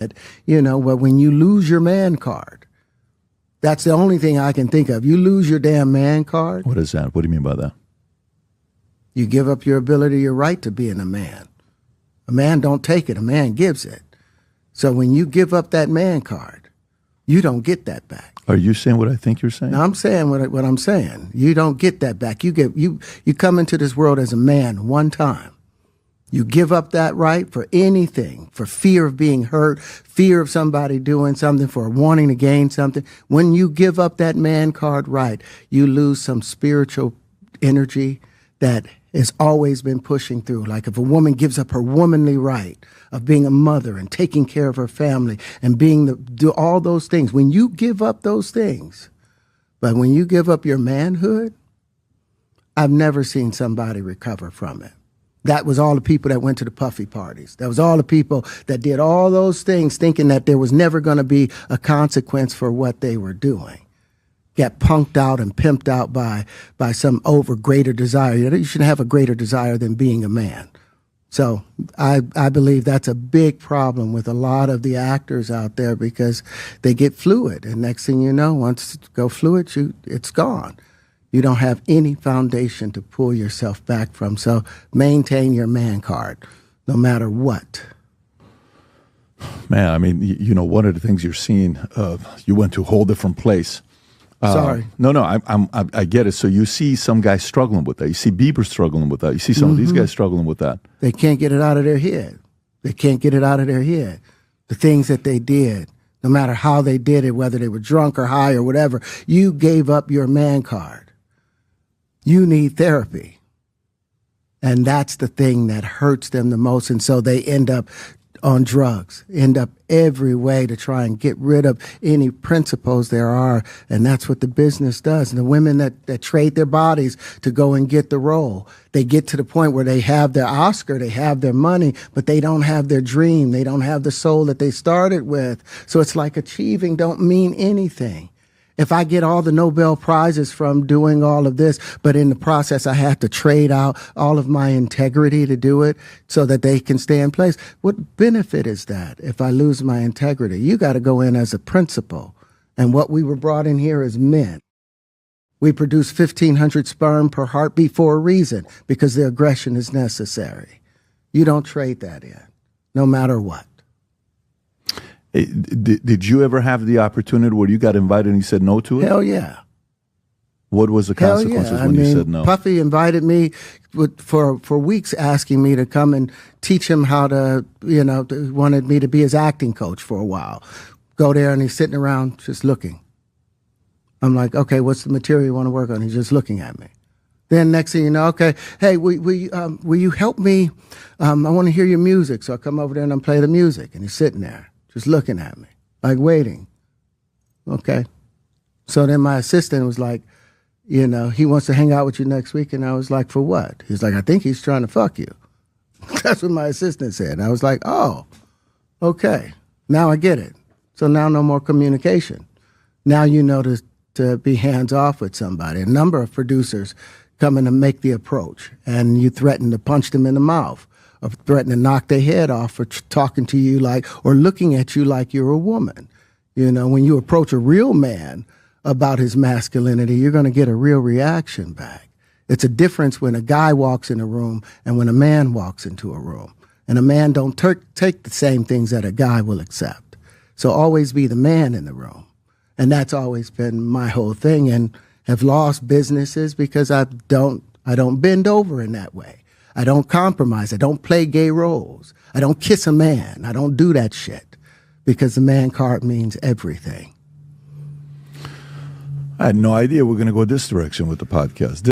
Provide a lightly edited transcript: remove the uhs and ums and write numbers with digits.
But when you lose your man card, that's the only thing I can think of. You lose your damn man card. What is that? What do you mean by that? You give up your ability, your right to being a man. A man don't take it. A man gives it. So when you give up that man card, you don't get that back. Are you saying what I think you're saying? No, I'm saying what I'm saying. You don't get that back. You come into this world as a man one time. You give up that right for anything, for fear of being hurt, fear of somebody doing something, for wanting to gain something. When you give up that man card right, you lose some spiritual energy that has always been pushing through. Like if a woman gives up her womanly right of being a mother and taking care of her family and do all those things, when you give up those things, but when you give up your manhood, I've never seen somebody recover from it. That was all the people that went to the puffy parties. That was all the people that did all those things thinking that there was never going to be a consequence for what they were doing. Get punked out and pimped out by some greater desire. You shouldn't have a greater desire than being a man. So I believe that's a big problem with a lot of the actors out there because they get fluid. And next thing you know, once you go fluid, it's gone. You don't have any foundation to pull yourself back from. So maintain your man card, no matter what. Man, I mean, one of the things you're seeing, you went to a whole different place. Sorry. No, I get it. So you see some guys struggling with that. You see Bieber struggling with that. You see some of these guys struggling with that. They can't get it out of their head. They can't get it out of their head. The things that they did, no matter how they did it, whether they were drunk or high or whatever, you gave up your man card. You need therapy. And that's the thing that hurts them the most. And so they end up on drugs, end up every way to try and get rid of any principles there are. And that's what the business does. And the women that trade their bodies to go and get the role, they get to the point where they have their Oscar, they have their money, but they don't have their dream. They don't have the soul that they started with. So it's like achieving don't mean anything. If I get all the Nobel Prizes from doing all of this, but in the process I have to trade out all of my integrity to do it so that they can stay in place, what benefit is that if I lose my integrity? You got to go in as a principal. And what we were brought in here as men. We produce 1,500 sperm per heartbeat for a reason, because the aggression is necessary. You don't trade that in, no matter what. Did you ever have the opportunity where you got invited and you said no to it? Hell yeah. What was the consequences when you said no? Puffy invited me for weeks, asking me to come and teach him how to, wanted me to be his acting coach for a while. Go there and he's sitting around just looking. I'm like, okay, what's the material you want to work on? He's just looking at me. Then next thing you know, okay, hey, will you help me? I want to hear your music. So I come over there and I play the music. And he's sitting there just looking at me, like waiting. Okay. So then my assistant was like, he wants to hang out with you next week. And I was like, for what? He's like, I think he's trying to fuck you. That's what my assistant said. And I was like, oh, okay. Now I get it. So now no more communication. Now you know to be hands off with somebody. A number of producers come in and make the approach, and you threaten to punch them in the mouth, or threaten to knock their head off for talking to you or looking at you like you're a woman. When you approach a real man about his masculinity, you're going to get a real reaction back. It's a difference when a guy walks in a room and when a man walks into a room. And a man don't take the same things that a guy will accept. So always be the man in the room. And that's always been my whole thing, and have lost businesses because I don't bend over in that way. I don't compromise. I don't play gay roles. I don't kiss a man. I don't do that shit, because the man card means everything. I had no idea we're going to go this direction with the podcast.